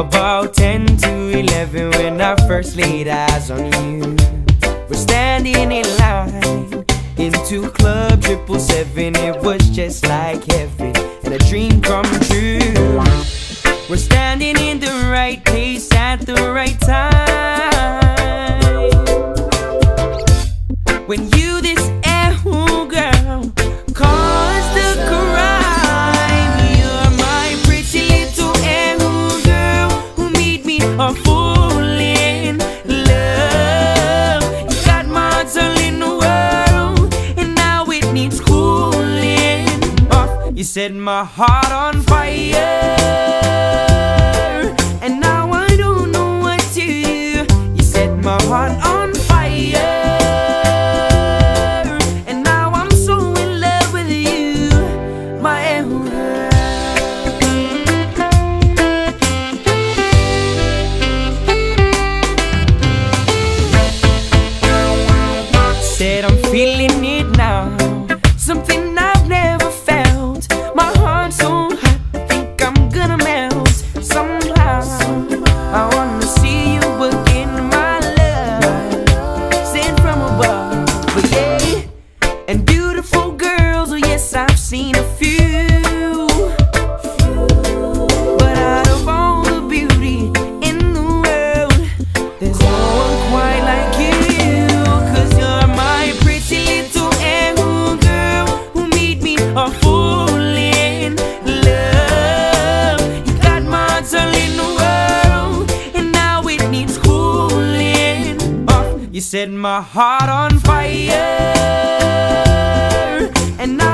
About 10 to 11 when I first laid eyes on you. We're standing in line into Club 777. It was just like heaven and a dream come true. We're standing in the right place at the right time. When you this ooh girl caused the crime. You're my pretty little ooh girl who made me a fool in love. You got my heart all in the world and now it needs cooling off. You set my heart on fire and now I don't know what to do. You set my heart on fire. Said I'm feeling it now, something I've never felt. My heart's so hot, I think I'm gonna melt. Somehow, I wanna see you again, my love, sent from above. But yeah, and beautiful girls, oh yes, I've seen a few. But out of all the beauty in the world, there's no one quite like you. A fool in love. You got my heart all in the world and now it needs cooling off. You set my heart on fire and now